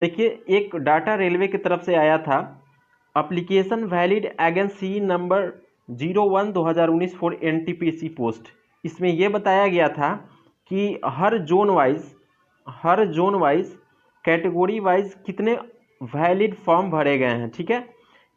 देखिए, एक data railway की तरफ से आया था, application valid against C number 01/2019 for NTPC post. इसमें यह बताया गया था कि हर जोन वाइज कैटेगरी वाइज कितने वैलिड फॉर्म भरे गए हैं। ठीक है,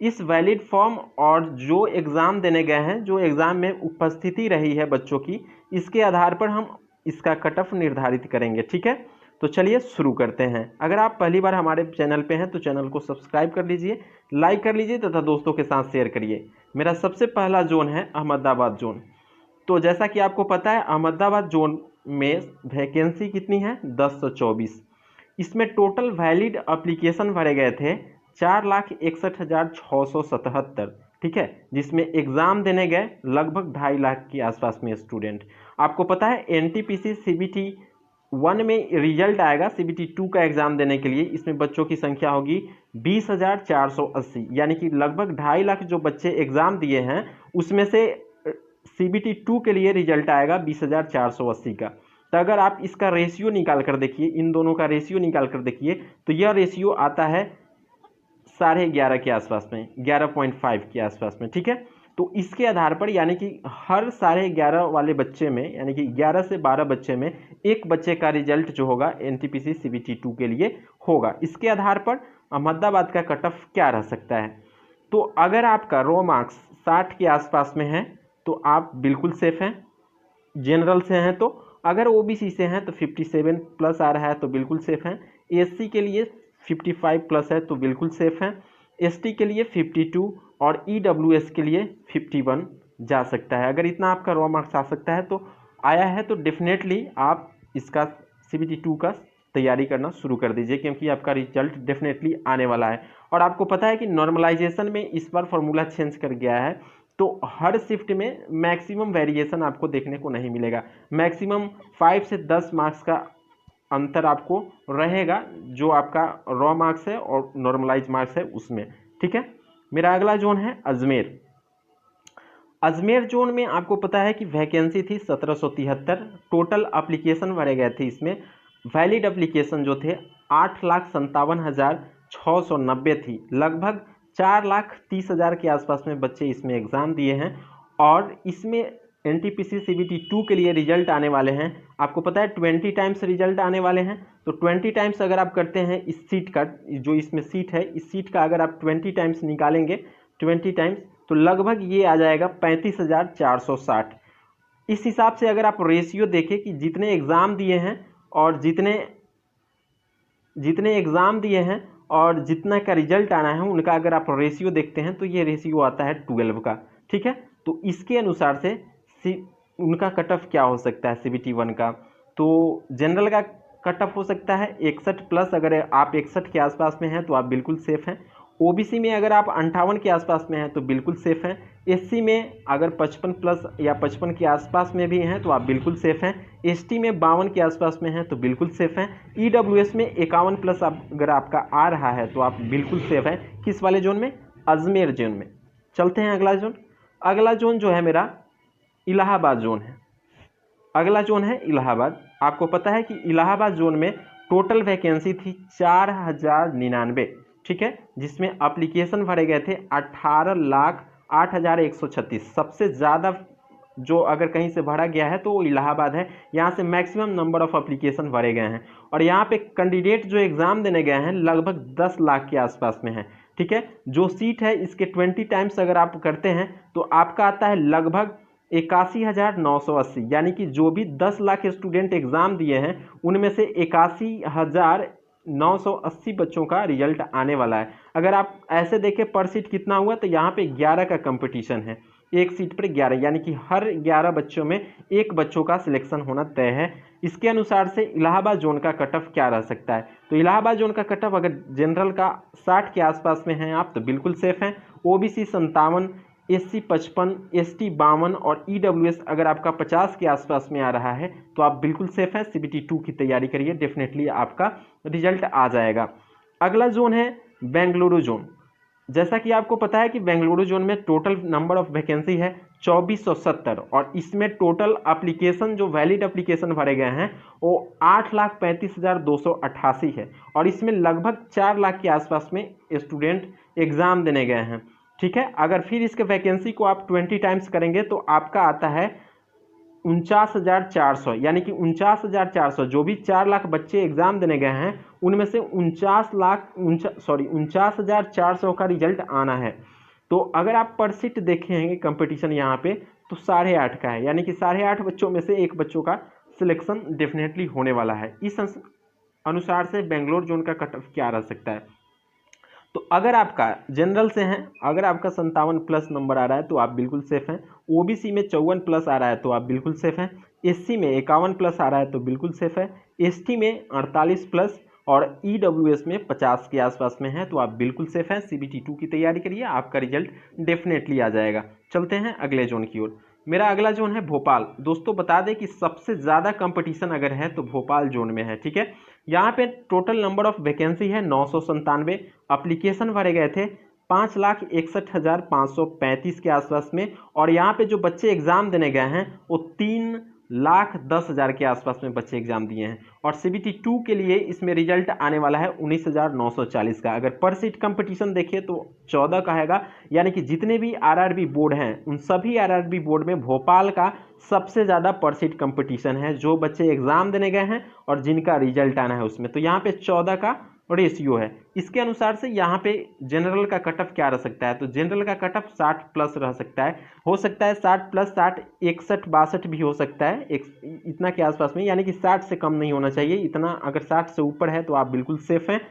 इस वैलिड फॉर्म और जो एग्ज़ाम देने गए हैं, जो एग्ज़ाम में उपस्थिति रही है बच्चों की, इसके आधार पर हम इसका कट ऑफ निर्धारित करेंगे। ठीक है, तो चलिए शुरू करते हैं। अगर आप पहली बार हमारे चैनल पे हैं तो चैनल को सब्सक्राइब कर लीजिए, लाइक कर लीजिए तथा दोस्तों के साथ शेयर करिए। मेरा सबसे पहला जोन है अहमदाबाद जोन। तो जैसा कि आपको पता है, अहमदाबाद जोन में वैकेंसी कितनी है? 1024। इसमें टोटल वैलिड एप्लीकेशन भरे गए थे 4,61,677। ठीक है, जिसमें एग्ज़ाम देने गए लगभग 2.5 लाख के आसपास में स्टूडेंट। आपको पता है एनटीपीसी सीबीटी 1 में रिजल्ट आएगा सीबीटी 2 का एग्ज़ाम देने के लिए। इसमें बच्चों की संख्या होगी 20,480, यानी कि लगभग 2.5 लाख जो बच्चे एग्ज़ाम दिए हैं, उसमें से सीबीटी 2 के लिए रिजल्ट आएगा 20,480 का। तो अगर आप इसका रेशियो निकाल कर देखिए, इन दोनों का रेशियो निकाल कर देखिए, तो यह रेशियो आता है 11.5 के आसपास में, 11.5 के आसपास में। ठीक है, तो इसके आधार पर यानी कि हर 11.5 वाले बच्चे में, यानी कि 11 से 12 बच्चे में एक बच्चे का रिजल्ट जो होगा एनटीपीसी सीबीटी 2 के लिए होगा। इसके आधार पर अहमदाबाद का कट ऑफ क्या रह सकता है? तो अगर आपका रो मार्क्स 60 के आसपास में है तो आप बिल्कुल सेफ हैं। जनरल से हैं तो, अगर ओबीसी से हैं तो 57 प्लस आ रहा है तो बिल्कुल सेफ हैं। एससी के लिए 55 प्लस है तो बिल्कुल सेफ हैं। एसटी के लिए 52 और ईडब्ल्यूएस के लिए 51 जा सकता है। अगर इतना आपका रॉ मार्क्स आ सकता है तो आया है तो डेफिनेटली आप इसका सीबीटी 2 का तैयारी करना शुरू कर दीजिए, क्योंकि आपका रिजल्ट डेफिनेटली आने वाला है। और आपको पता है कि नॉर्मलाइजेशन में इस बार फॉर्मूला चेंज कर गया है, तो हर शिफ्ट में मैक्सिमम वेरिएशन आपको देखने को नहीं मिलेगा। मैक्सिमम 5 से 10 मार्क्स का अंतर आपको रहेगा, जो आपका रॉ मार्क्स है और नॉर्मलाइज मार्क्स है उसमें। ठीक है, मेरा अगला जोन है अजमेर। अजमेर जोन में आपको पता है कि वैकेंसी थी 1773। टोटल एप्लीकेशन भरे गए थे, इसमें वैलिड एप्लीकेशन जो थे 8,57,690 थी। लगभग 4,30,000 के आसपास में बच्चे इसमें एग्ज़ाम दिए हैं। और इसमें एनटीपीसी सीबीटी 2 के लिए रिजल्ट आने वाले हैं, आपको पता है 20 टाइम्स रिजल्ट आने वाले हैं। तो 20 टाइम्स अगर आप करते हैं इस सीट का, जो इसमें सीट है, इस सीट का अगर आप 20 टाइम्स निकालेंगे, 20 टाइम्स, तो लगभग ये आ जाएगा 35,460। इस हिसाब से अगर आप रेशियो देखें कि जितने एग्ज़ाम दिए हैं और जितने एग्ज़ाम दिए हैं और जितना का रिजल्ट आना है, उनका अगर आप रेशियो देखते हैं तो ये रेशियो आता है 12 का। ठीक है, तो इसके अनुसार से उनका कट ऑफ क्या हो सकता है सीबीटी 1 का? तो जनरल का कट ऑफ हो सकता है 61 प्लस। अगर आप 61 के आसपास में हैं तो आप बिल्कुल सेफ हैं। ओबीसी में अगर आप 58 के आसपास में हैं तो बिल्कुल सेफ हैं। एससी में अगर 55 प्लस या 55 के आसपास में भी हैं तो आप बिल्कुल सेफ हैं। एसटी में 52 के आसपास में हैं तो बिल्कुल सेफ हैं। ईडब्ल्यूएस में 51 प्लस अगर आपका आ रहा है तो आप बिल्कुल सेफ हैं। किस वाले जोन में? अजमेर जोन में। चलते हैं अगला जोन। अगला जोन जो है मेरा इलाहाबाद जोन है। अगला जोन है इलाहाबाद। आपको पता है कि इलाहाबाद जोन में टोटल वैकेंसी थी 4,099। ठीक है, जिसमें एप्लीकेशन भरे गए थे 18,08,136। सबसे ज़्यादा जो अगर कहीं से भरा गया है तो वो इलाहाबाद है। यहाँ से मैक्सिमम नंबर ऑफ एप्लीकेशन भरे गए हैं। और यहाँ पे कैंडिडेट जो एग्ज़ाम देने गए हैं लगभग 10 लाख के आसपास में है। ठीक है, जो सीट है इसके 20 टाइम्स अगर आप करते हैं तो आपका आता है लगभग 81,980। यानी कि जो भी 10 लाख स्टूडेंट एग्ज़ाम दिए हैं उनमें से 81,980 बच्चों का रिजल्ट आने वाला है। अगर आप ऐसे देखें पर सीट कितना हुआ, तो यहाँ पे 11 का कंपटीशन है, एक सीट पर 11, यानी कि हर 11 बच्चों में एक बच्चों का सिलेक्शन होना तय है। इसके अनुसार से इलाहाबाद जोन का कट ऑफ क्या रह सकता है? तो इलाहाबाद जोन का कट ऑफ अगर जनरल का 60 के आसपास में हैं आप तो बिल्कुल सेफ हैं। ओबीसी 57, एससी 55, एसटी 52 और ईडब्ल्यूएस अगर आपका 50 के आसपास में आ रहा है तो आप बिल्कुल सेफ हैं। सीबीटी 2 की तैयारी करिए, डेफिनेटली आपका रिजल्ट आ जाएगा। अगला जोन है बेंगलुरु जोन। जैसा कि आपको पता है कि बेंगलुरु जोन में टोटल नंबर ऑफ वैकेंसी है 2470 और इसमें टोटल एप्लीकेशन जो वैलिड एप्लीकेशन भरे गए हैं वो 8,35,288 है और इसमें लगभग 4 लाख के आसपास में स्टूडेंट एग्ज़ाम देने गए हैं। ठीक है, अगर फिर इसके वैकेंसी को आप 20 टाइम्स करेंगे तो आपका आता है 49,400, यानी कि 49,400 जो भी 4 लाख बच्चे एग्जाम देने गए हैं उनमें से 49,400 का रिजल्ट आना है। तो अगर आप पर सीट देखेंगे कंपटीशन यहाँ पे तो 8.5 का है, यानी कि 8.5 बच्चों में से एक बच्चों का सिलेक्शन डेफिनेटली होने वाला है। इस अनुसार से बेंगलोर जोन का कट ऑफ क्या रह सकता है। तो अगर आपका जनरल से हैं, अगर आपका 57+ नंबर आ रहा है तो आप बिल्कुल सेफ हैं। ओबीसी में 54+ आ रहा है तो आप बिल्कुल सेफ हैं। एससी में 51+ आ रहा है तो बिल्कुल सेफ है। एसटी में 48+ और ईडब्ल्यूएस में 50 के आसपास में है तो आप बिल्कुल सेफ हैं। सीबीटी 2 की तैयारी करिए, आपका रिजल्ट डेफिनेटली आ जाएगा। चलते हैं अगले जोन की ओर। मेरा अगला जोन है भोपाल। दोस्तों बता दें कि सबसे ज़्यादा कंपटीशन अगर है तो भोपाल जोन में है। ठीक है, यहाँ पे टोटल नंबर ऑफ वैकेंसी है 997, एप्लीकेशन भरे गए थे 5,61,535 के आसपास में और यहाँ पे जो बच्चे एग्जाम देने गए हैं वो 3,10,000 के आसपास में बच्चे एग्जाम दिए हैं और सीबीटी 2 के लिए इसमें रिजल्ट आने वाला है 19,940 का। अगर पर सीट कंपटीशन देखिए तो 14 का हैगा, यानी कि जितने भी आरआरबी बोर्ड हैं उन सभी आरआरबी बोर्ड में भोपाल का सबसे ज़्यादा पर सीट कंपटीशन है, जो बच्चे एग्जाम देने गए हैं और जिनका रिजल्ट आना है उसमें। तो यहाँ पे 14 का रेशियो है। इसके अनुसार से यहाँ पे जनरल का कट ऑफ क्या रह सकता है, तो जनरल का कट ऑफ 60+ रह सकता है, हो सकता है 60+, 60, 61, 62 भी हो सकता है, इतना के आसपास में, यानी कि 60 से कम नहीं होना चाहिए। इतना अगर 60 से ऊपर है तो आप बिल्कुल सेफ हैं,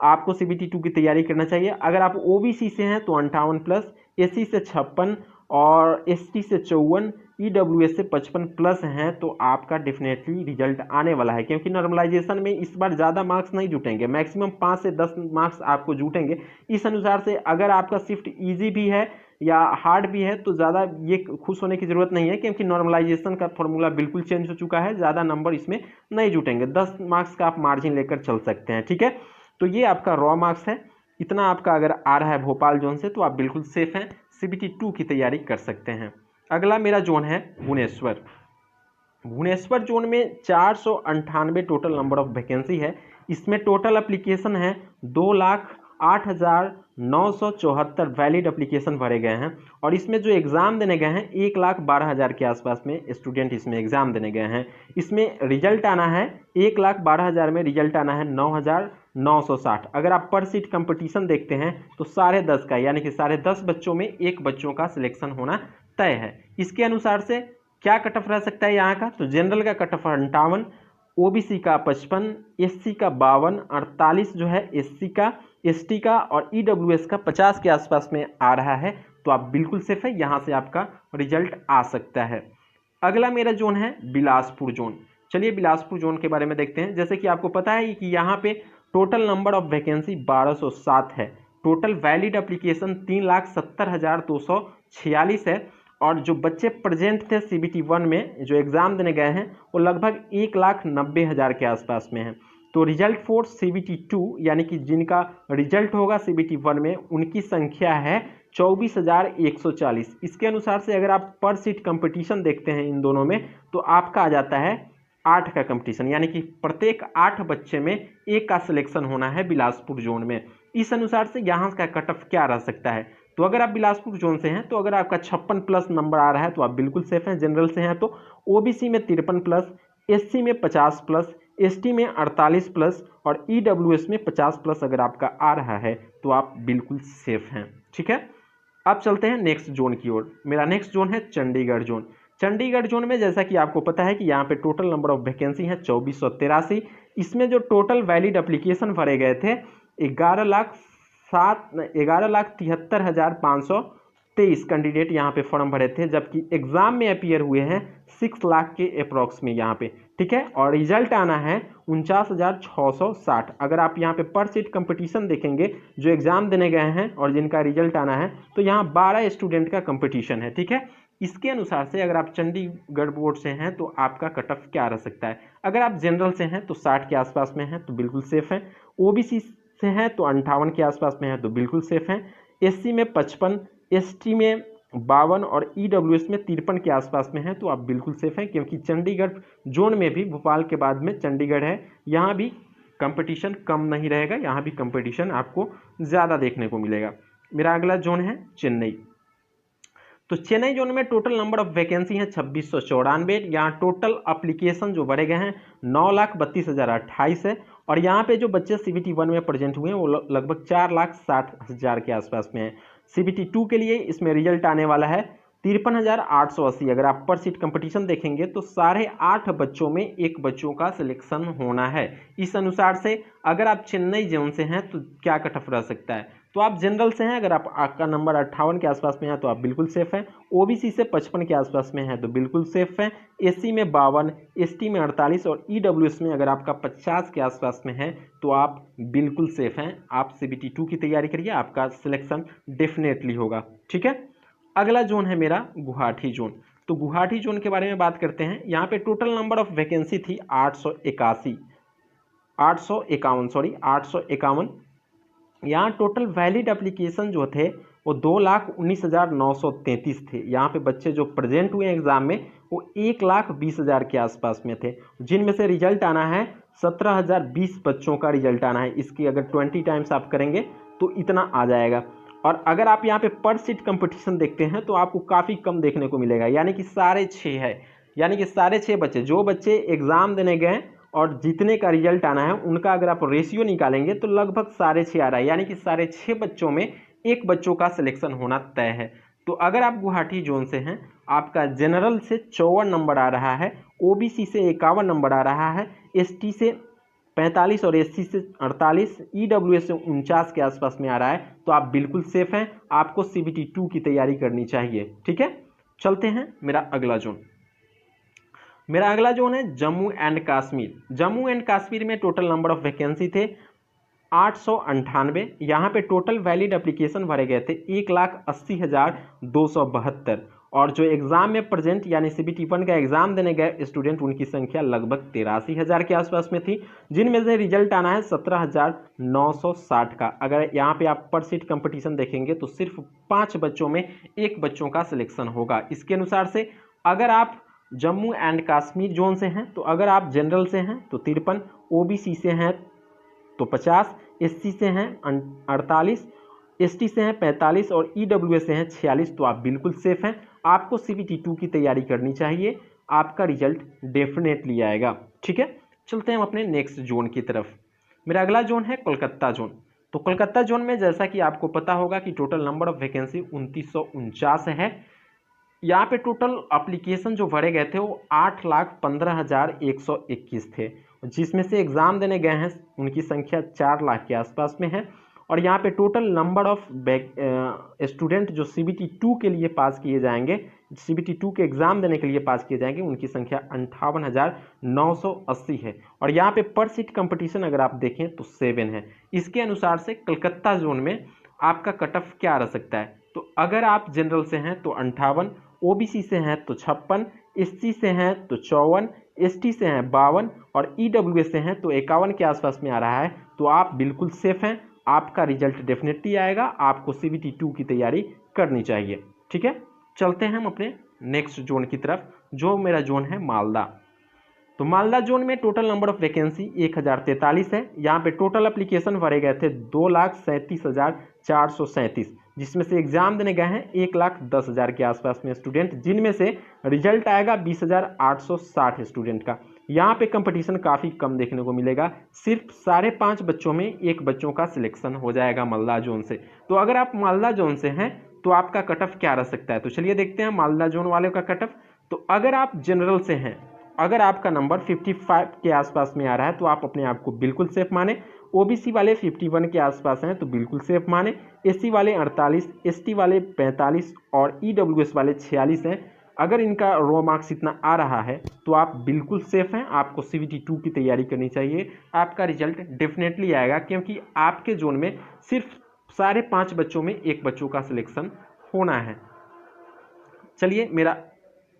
आपको सीबीटी 2 की तैयारी करना चाहिए। अगर आप ओबीसी से हैं तो 58+, एससी से 56 और एसटी से 54, ईडब्ल्यूएस से 55+ हैं तो आपका डेफिनेटली रिजल्ट आने वाला है, क्योंकि नॉर्मलाइजेशन में इस बार ज़्यादा मार्क्स नहीं जुटेंगे, मैक्सिमम 5 से 10 मार्क्स आपको जुटेंगे। इस अनुसार से अगर आपका शिफ्ट ईजी भी है या हार्ड भी है तो ज़्यादा ये खुश होने की ज़रूरत नहीं है, क्योंकि नॉर्मलाइजेशन का फॉर्मूला बिल्कुल चेंज हो चुका है, ज़्यादा नंबर इसमें नहीं जुटेंगे, 10 मार्क्स का आप मार्जिन लेकर चल सकते हैं। ठीक है, तो ये आपका रॉ मार्क्स है, इतना आपका अगर आ रहा है भोपाल जोन से तो आप बिल्कुल सेफ हैं, सीबीटी 2 की तैयारी कर सकते हैं। अगला मेरा जोन है भुवनेश्वर। भुवनेश्वर जोन में 498 टोटल नंबर ऑफ वैकेंसी है। इसमें टोटल एप्लीकेशन है 2,08,974 वैलिड एप्लीकेशन भरे गए हैं और इसमें जो एग्ज़ाम देने गए हैं 1,12,000 के आसपास में स्टूडेंट इसमें एग्ज़ाम देने गए हैं। इसमें रिजल्ट आना है 1,12,000 में रिजल्ट आना है 9,960। अगर आप पर सीट कंपटीशन देखते हैं तो 10.5 का, यानी कि 10.5 बच्चों में एक बच्चों का सिलेक्शन होना तय है। इसके अनुसार से क्या कट ऑफ रह सकता है यहाँ का, तो जनरल का कट ऑफ 58, ओबीसी का 55, एससी का 52, 48 जो है एससी का, एसटी का और ईडब्ल्यूएस का 50 के आसपास में आ रहा है तो आप बिल्कुल सेफ है, यहाँ से आपका रिजल्ट आ सकता है। अगला मेरा जोन है बिलासपुर जोन। चलिए बिलासपुर जोन के बारे में देखते हैं। जैसे कि आपको पता है कि यहाँ पे टोटल नंबर ऑफ वैकेंसी 1207 है, टोटल वैलिड एप्लीकेशन 3,70,246 है और जो बच्चे प्रेजेंट थे सीबीटी 1 में जो एग्ज़ाम देने गए हैं वो लगभग 1,90,000 के आसपास में है। तो रिजल्ट फॉर सीबीटी 2 यानी कि जिनका रिजल्ट होगा सीबीटी 1 में उनकी संख्या है 24,140। इसके अनुसार से अगर आप पर सीट कंपटीशन देखते हैं इन दोनों में तो आपका आ जाता है 8 का कंपटीशन, यानी कि प्रत्येक 8 बच्चे में एक का सिलेक्शन होना है बिलासपुर जोन में। इस अनुसार से यहाँ का कट ऑफ क्या रह सकता है, तो अगर आप बिलासपुर जोन से हैं तो अगर आपका 56+ नंबर आ रहा है तो आप बिल्कुल सेफ हैं। जनरल से हैं तो ओबीसी में 53+, एससी में 50+, एसटी में 48+ और ईडब्ल्यूएस में 50+ अगर आपका आ रहा है तो आप बिल्कुल सेफ हैं। ठीक है, अब चलते हैं नेक्स्ट जोन की ओर। मेरा नेक्स्ट जोन है चंडीगढ़ जोन। चंडीगढ़ जोन में जैसा कि आपको पता है कि यहाँ पे टोटल नंबर ऑफ वैकेंसी है 2483। इसमें जो टोटल वैलिड एप्लीकेशन भरे गए थे 11,73,523 कैंडिडेट यहाँ पे फॉर्म भरे थे, जबकि एग्जाम में अपीयर हुए हैं 6 लाख के अप्रॉक्स में यहाँ पे। ठीक है, और रिजल्ट आना है 49,660। अगर आप यहाँ पे पर सीट कंपटीशन देखेंगे जो एग्जाम देने गए हैं और जिनका रिजल्ट आना है तो यहाँ 12 स्टूडेंट का कंपटीशन है। ठीक है, इसके अनुसार से अगर आप चंडीगढ़ बोर्ड से हैं तो आपका कट ऑफ क्या रह सकता है। अगर आप जनरल से हैं तो 60 के आसपास में हैं तो बिल्कुल सेफ हैं। ओबीसी से हैं तो 58 के आसपास में है तो बिल्कुल सेफ हैं। एससी में 55, एसटी में 52 और EWS में 53 के आसपास में है, तो आप बिल्कुल सेफ हैं, क्योंकि चंडीगढ़ जोन में भी भोपाल के बाद में चंडीगढ़ है, यहाँ भी कंपटीशन कम नहीं रहेगा, यहाँ भी कंपटीशन आपको ज़्यादा देखने को मिलेगा। मेरा अगला जोन है चेन्नई। तो चेन्नई जोन में टोटल नंबर ऑफ वैकेंसी है 2694। यहाँ टोटल अप्लीकेशन जो भरे गए हैं 9,32,028 है, और यहाँ पे जो बच्चे CBT 1 में प्रेजेंट हुए हैं वो लगभग 4,60,000 के आसपास में है। CBT 2 के लिए इसमें रिजल्ट आने वाला है 53,880। अगर आप पर सीट कंपटीशन देखेंगे तो 8.5 बच्चों में एक बच्चों का सिलेक्शन होना है। इस अनुसार से अगर आप चेन्नई जोन से हैं तो क्या कट ऑफ रह सकता है, तो आप जनरल से हैं, अगर आपका नंबर 58 के आसपास में है तो आप बिल्कुल सेफ हैं। OBC से 55 के आसपास में है तो बिल्कुल सेफ हैं। SC में 52, ST में 48 और EWS में अगर आपका 50 के आसपास में है तो आप बिल्कुल सेफ हैं। आप CBT 2 की तैयारी करिए, आपका सिलेक्शन डेफिनेटली होगा। ठीक है, अगला जोन है मेरा गुवाहाटी जोन। तो गुवाहाटी जोन के बारे में बात करते हैं। यहाँ पे टोटल नंबर ऑफ वैकेंसी थी 851। यहाँ टोटल वैलिड एप्लीकेशन जो थे वो 2,19,933 थे। यहाँ पे बच्चे जो प्रेजेंट हुए एग्जाम में वो 1,20,000 के आसपास में थे, जिनमें से रिजल्ट आना है 17,020 बच्चों का रिजल्ट आना है। इसकी अगर 20 टाइम्स आप करेंगे तो इतना आ जाएगा। और अगर आप यहाँ पे पर सीट कंपटीशन देखते हैं तो आपको काफ़ी कम देखने को मिलेगा, यानी कि 6.5 है, यानी कि 6.5 बच्चे जो बच्चे एग्ज़ाम देने गए और जितने का रिजल्ट आना है उनका अगर आप रेशियो निकालेंगे तो लगभग 6.5 आ रहा है, यानी कि 6.5 बच्चों में एक बच्चों का सिलेक्शन होना तय है। तो अगर आप गुवाहाटी जोन से हैं, आपका जनरल से 54 नंबर आ रहा है, OBC से 51 नंबर आ रहा है, ST से 45 और SC से 48, EWS से 49 के आसपास में आ रहा है, तो आप बिल्कुल सेफ हैं। आपको CBT 2 की तैयारी करनी चाहिए। ठीक है, चलते हैं मेरा अगला जोन। मेरा अगला जोन है जम्मू एंड कश्मीर। जम्मू एंड कश्मीर में टोटल नंबर ऑफ वैकेंसी थे 898। यहाँ पे टोटल वैलिड एप्लीकेशन भरे गए थे 1,80,272, और जो एग्ज़ाम में प्रेजेंट यानी CBT 1 का एग्ज़ाम देने गए स्टूडेंट उनकी संख्या लगभग 83,000 के आसपास में थी, जिनमें से रिजल्ट आना है 17,960 का। अगर यहाँ पे आप पर सीट कंपटीशन देखेंगे तो सिर्फ 5 बच्चों में एक बच्चों का सिलेक्शन होगा। इसके अनुसार से अगर आप जम्मू एंड कश्मीर जोन से हैं तो अगर आप जनरल से हैं तो 53, OBC से हैं तो 50, SC से हैं 48, ST से हैं 45 और EWS से हैं 46, तो आप बिल्कुल सेफ हैं। आपको CBT 2 की तैयारी करनी चाहिए, आपका रिजल्ट डेफिनेटली आएगा। ठीक है, चलते हैं हम अपने नेक्स्ट जोन की तरफ। मेरा अगला जोन है कोलकाता जोन। तो कोलकाता जोन में जैसा कि आपको पता होगा कि टोटल नंबर ऑफ वैकेंसी 2949 है। यहाँ पे टोटल एप्लीकेशन जो भरे गए थे वो 8,15,121 थे, जिसमें से एग्ज़ाम देने गए हैं उनकी संख्या 4 लाख के आसपास में है। और यहाँ पे टोटल नंबर ऑफ स्टूडेंट जो CBT 2 के लिए पास किए जाएंगे, CBT 2 के एग्ज़ाम देने के लिए पास किए जाएंगे, उनकी संख्या 58,980 है। और यहाँ पे पर सीट कंपटीशन अगर आप देखें तो 7 है। इसके अनुसार से कलकत्ता जोन में आपका कट ऑफ क्या रह सकता है, तो अगर आप जनरल से हैं तो 58, OBC से हैं तो 56, SC से हैं तो 54, ST से हैं 52 और EWS से हैं तो 51 के आसपास में आ रहा है, तो आप बिल्कुल सेफ हैं। आपका रिजल्ट डेफिनेटली आएगा, आपको CBT 2 की तैयारी करनी चाहिए। ठीक है, चलते हैं हम अपने नेक्स्ट जोन की तरफ, जो मेरा जोन है मालदा। तो मालदा जोन में टोटल नंबर ऑफ वैकेंसी 1043 है। यहाँ पे टोटल एप्लीकेशन भरे गए थे 2,37,437, जिसमें से एग्जाम देने गए हैं 1,10,000 के आसपास में स्टूडेंट, जिनमें से रिजल्ट आएगा 20,860 स्टूडेंट का। यहाँ पे कंपटीशन काफ़ी कम देखने को मिलेगा, सिर्फ 5.5 बच्चों में एक बच्चों का सिलेक्शन हो जाएगा मालदा जोन से। तो अगर आप मालदा जोन से हैं तो आपका कट ऑफ क्या रह सकता है, तो चलिए देखते हैं मालदा जोन वाले का कट ऑफ। तो अगर आप जनरल से हैं, अगर आपका नंबर 55 के आसपास में आ रहा है तो आप अपने आप को बिल्कुल सेफ माने। OBC वाले 51 के आसपास हैं तो बिल्कुल सेफ माने। SC वाले 48, ST वाले 45 और EWS वाले 46 हैं। अगर इनका रो मार्क्स इतना आ रहा है तो आप बिल्कुल सेफ हैं। आपको CBT 2 की तैयारी करनी चाहिए, आपका रिजल्ट डेफिनेटली आएगा, क्योंकि आपके जोन में सिर्फ 5.5 बच्चों में एक बच्चों का सिलेक्शन होना है। चलिए, मेरा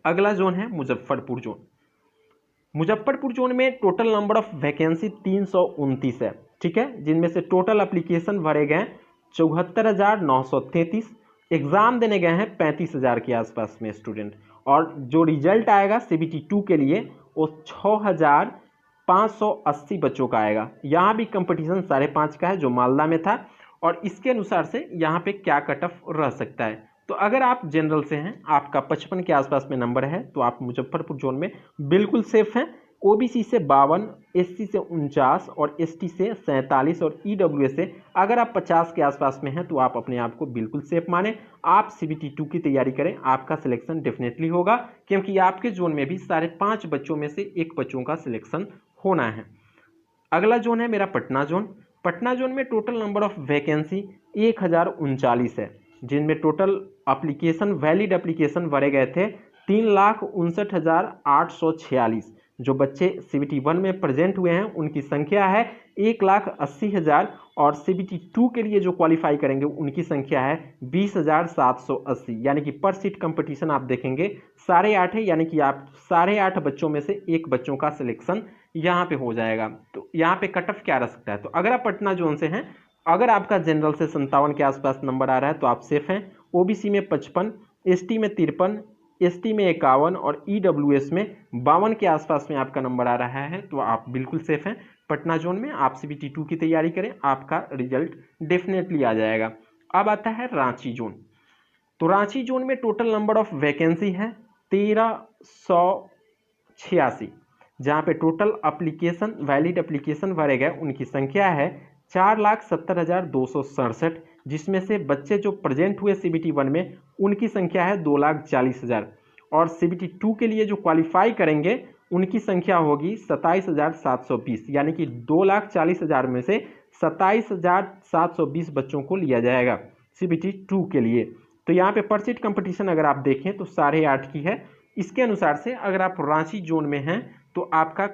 अगला जोन है मुजफ्फरपुर जोन। मुजफ्फरपुर जोन में टोटल नंबर ऑफ वैकेंसी 329 है। ठीक है, जिनमें से टोटल एप्लीकेशन भरे गए 74,933, एग्ज़ाम देने गए हैं 35,000 के आसपास में स्टूडेंट, और जो रिजल्ट आएगा CBT 2 के लिए वो 6,580 बच्चों का आएगा। यहाँ भी कंपटीशन 5.5 का है जो मालदा में था, और इसके अनुसार से यहाँ पे क्या कट ऑफ रह सकता है। तो अगर आप जनरल से हैं, आपका 55 के आसपास में नंबर है, तो आप मुजफ्फरपुर जोन में बिल्कुल सेफ हैं। OBC से 52, SC से 49 और ST से 47 और EWS से अगर आप 50 के आसपास में हैं तो आप अपने आप को बिल्कुल सेफ माने। आप CBT 2 की तैयारी करें, आपका सिलेक्शन डेफिनेटली होगा, क्योंकि आपके जोन में भी 5.5 बच्चों में से 1 बच्चों का सिलेक्शन होना है। अगला जोन है मेरा पटना जोन। पटना जोन में टोटल नंबर ऑफ वैकेंसी 1039 है, जिनमें टोटल एप्लीकेशन वैलिड एप्लीकेशन भरे गए थे 3,59,846। जो बच्चे CBT 1 में प्रेजेंट हुए हैं उनकी संख्या है 1,80,000, और CBT 2 के लिए जो क्वालिफाई करेंगे उनकी संख्या है 20,780। यानी कि पर सीट कंपटीशन आप देखेंगे 8.5 है, यानी कि आप 8.5 बच्चों में से 1 बच्चों का सिलेक्शन यहाँ पे हो जाएगा। तो यहाँ पे कट ऑफ क्या रह सकता है? तो अगर आप पटना जोन से हैं, अगर आपका जनरल से 57 के आसपास नंबर आ रहा है तो आप सेफ हैं। OBC में 55, ST में 53, ST में 51 और EWS में 52 के आसपास में आपका नंबर आ रहा है, तो आप बिल्कुल सेफ हैं। पटना जोन में आप CBT 2 की तैयारी करें, आपका रिजल्ट डेफिनेटली आ जाएगा। अब आता है रांची जोन। तो रांची जोन में टोटल नंबर ऑफ वैकेंसी है 1386, जहाँ पे टोटल एप्लीकेशन वैलिड एप्लीकेशन भरे गए उनकी संख्या है 4,70,267, जिसमें से बच्चे जो प्रेजेंट हुए CBT 1 में उनकी संख्या है 2,40,000, और CBT 2 के लिए जो क्वालिफाई करेंगे उनकी संख्या होगी 27,720। यानी कि 2,40,000 में से 27,720 बच्चों को लिया जाएगा CBT 2 के लिए। तो यहाँ पे पर सीट कंपटीशन अगर आप देखें तो 8.5 की है। इसके अनुसार से अगर आप रांची जोन में हैं तो आपका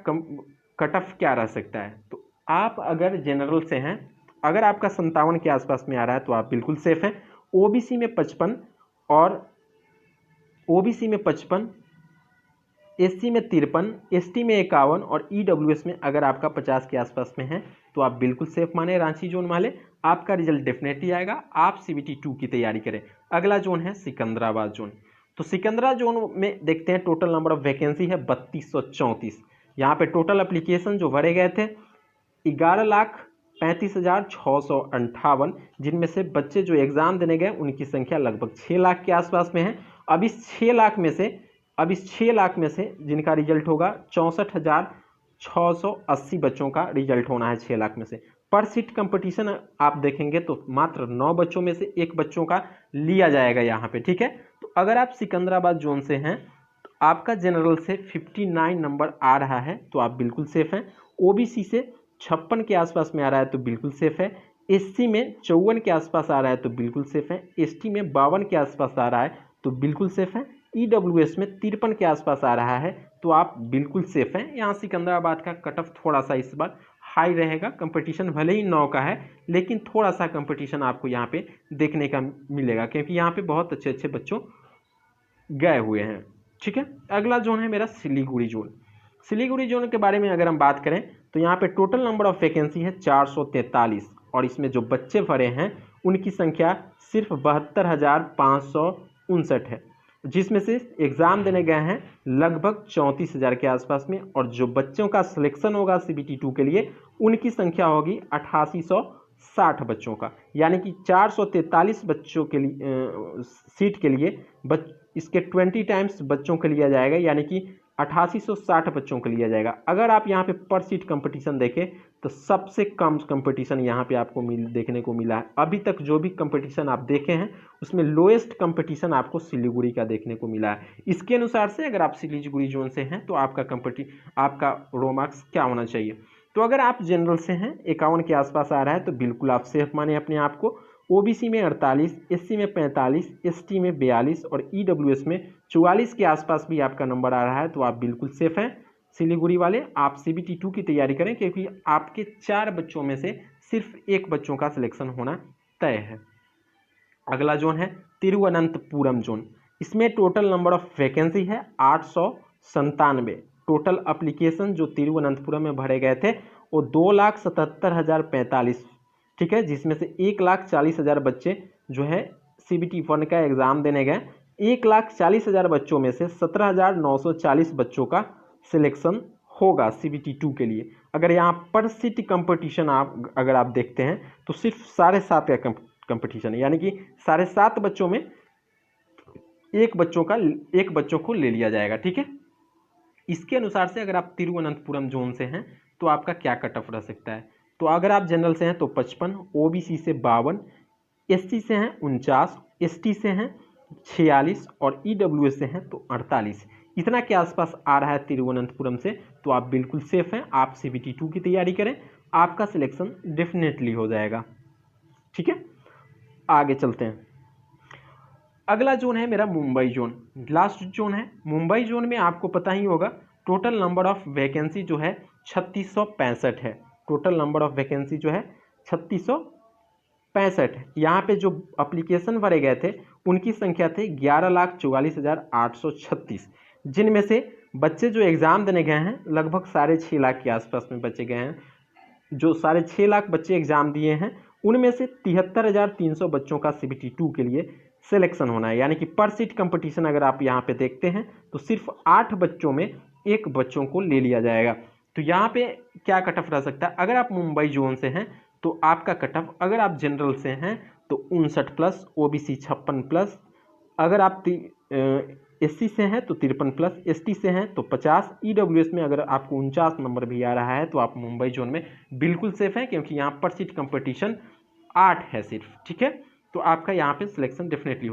कट ऑफ क्या रह सकता है? तो आप अगर जनरल से हैं, अगर आपका 57 के आसपास में आ रहा है तो आप बिल्कुल सेफ हैं। OBC में 55 और OBC में 55, SC में 53, ST में 51 और EWS में अगर आपका 50 के आसपास में है तो आप बिल्कुल सेफ माने रांची जोन वाले, आपका रिजल्ट डेफिनेटली आएगा। आप CBT 2 की तैयारी करें। अगला जोन है सिकंदराबाद जोन। तो सिकंदरा जोन में देखते हैं टोटल नंबर ऑफ वैकेंसी है 3234। यहाँ पे टोटल एप्लीकेशन जो भरे गए थे 11,35,658, जिनमें से बच्चे जो एग्ज़ाम देने गए उनकी संख्या लगभग 6 लाख के आसपास में है। अब इस 6 लाख में से जिनका रिजल्ट होगा 64,680 बच्चों का रिजल्ट होना है 6 लाख में से। पर सीट कंपटीशन आप देखेंगे तो मात्र 9 बच्चों में से 1 बच्चों का लिया जाएगा यहाँ पे, ठीक है। तो अगर आप सिकंदराबाद जोन से हैं तो आपका जनरल से 59 नंबर आ रहा है तो आप बिल्कुल सेफ हैं। OBC से 56 के आसपास में आ रहा है तो बिल्कुल सेफ है। SC में 54 के आसपास आ रहा है तो बिल्कुल सेफ है। ST में 52 के आसपास आ रहा है तो बिल्कुल सेफ है। EWS में 53 के आसपास आ रहा है तो आप बिल्कुल सेफ हैं। यहाँ सिकंदराबाद का कट ऑफ थोड़ा सा इस बार हाई रहेगा। कंपटीशन भले ही 9 का है लेकिन थोड़ा सा कंपटीशन आपको यहाँ पे देखने का मिलेगा, क्योंकि यहाँ पे बहुत अच्छे अच्छे बच्चों गए हुए हैं, ठीक है। अगला जोन है मेरा सिलीगुड़ी जोन। सिलीगुड़ी जोन के बारे में अगर हम बात करें तो यहाँ पे टोटल नंबर ऑफ वैकेंसी है 443, और इसमें जो बच्चे भरे हैं उनकी संख्या सिर्फ 72,559 है, जिसमें से एग्ज़ाम देने गए हैं लगभग 34,000 के आसपास में, और जो बच्चों का सिलेक्शन होगा CBT 2 के लिए उनकी संख्या होगी 8860 बच्चों का। यानी कि 443 बच्चों के लिए सीट के लिए इसके 20 टाइम्स बच्चों को लिया जाएगा, यानी कि 8860 बच्चों को लिया जाएगा। अगर आप यहाँ पे पर सीट कंपटीशन देखें तो सबसे कम कंपटीशन यहाँ पे आपको देखने को मिला है। अभी तक जो भी कंपटीशन आप देखे हैं उसमें लोएस्ट कंपटीशन आपको सिलीगुड़ी का देखने को मिला है। इसके अनुसार से अगर आप सिलीगुड़ी जोन से हैं तो आपका रो मार्क्स क्या होना चाहिए? तो अगर आप जनरल से हैं 51 के आसपास आ रहा है तो बिल्कुल आप सेफ माने अपने आप को। OBC में 48, SC में 45, ST में 42 और EWS में 44 के आसपास भी आपका नंबर आ रहा है तो आप बिल्कुल सेफ हैं। सिलीगुड़ी वाले आप CBT 2 की तैयारी करें, क्योंकि आपके 4 बच्चों में से सिर्फ 1 बच्चों का सिलेक्शन होना तय है। अगला जोन है तिरुवनंतपुरम जोन। इसमें टोटल नंबर ऑफ वैकेंसी है 897। टोटल एप्लीकेशन जो तिरुवनंतपुरम में भरे गए थे वो 2,77,045, ठीक है, जिसमें से 1,40,000 बच्चे जो है CBT 1 का एग्ज़ाम देने गए 1,40,000 बच्चों में से 17,940 बच्चों का सिलेक्शन होगा CBT 2 के लिए। अगर यहाँ पर सीट कंपटीशन अगर आप देखते हैं तो सिर्फ 7.5 का कंपटीशन है, यानी कि 7.5 बच्चों में एक बच्चों को ले लिया जाएगा। ठीक है, इसके अनुसार से अगर आप तिरुवनंतपुरम जोन से हैं तो आपका क्या कट ऑफ रह सकता है। तो अगर आप जनरल से हैं तो 55, OBC से 52, SC से हैं 49, ST से हैं 46 और EWS से हैं तो 48। इतना के आसपास आ रहा है तिरुवनंतपुरम से, तो आप बिल्कुल सेफ हैं। आप CBT 2 की तैयारी करें, आपका सिलेक्शन डेफिनेटली हो जाएगा। ठीक है, आगे चलते हैं। अगला जोन है मेरा मुंबई जोन, लास्ट जोन है। मुंबई जोन में आपको पता ही होगा टोटल नंबर ऑफ वैकेंसी जो है 3665 है। टोटल नंबर ऑफ वैकेंसी जो है 3665 है। यहाँ पे जो अप्लीकेशन भरे गए थे उनकी संख्या थे 11,44,836, जिनमें से बच्चे जो एग्ज़ाम देने गए हैं लगभग 6.5 लाख के आसपास में बच्चे गए हैं। जो 6.5 लाख बच्चे एग्ज़ाम दिए हैं उनमें से 73,300 बच्चों का CBT 2 के लिए सिलेक्शन होना है, यानी कि पर सीट कंपटीशन अगर आप यहाँ पे देखते हैं तो सिर्फ 8 बच्चों में एक बच्चों को ले लिया जाएगा। तो यहाँ पे क्या कट ऑफ रह सकता है। अगर आप मुंबई जोन से हैं तो आपका कट ऑफ, अगर आप जनरल से हैं तो 59+, OBC 56+, अगर आप SC से हैं तो 53+, ST से हैं तो 50, EWS में अगर आपको 49 नंबर भी आ रहा है तो आप मुंबई जोन में बिल्कुल सेफ हैं, क्योंकि यहाँ पर सीट कंपटीशन 8 है सिर्फ। ठीक है, तो आपका यहाँ पे सिलेक्शन डेफिनेटली हो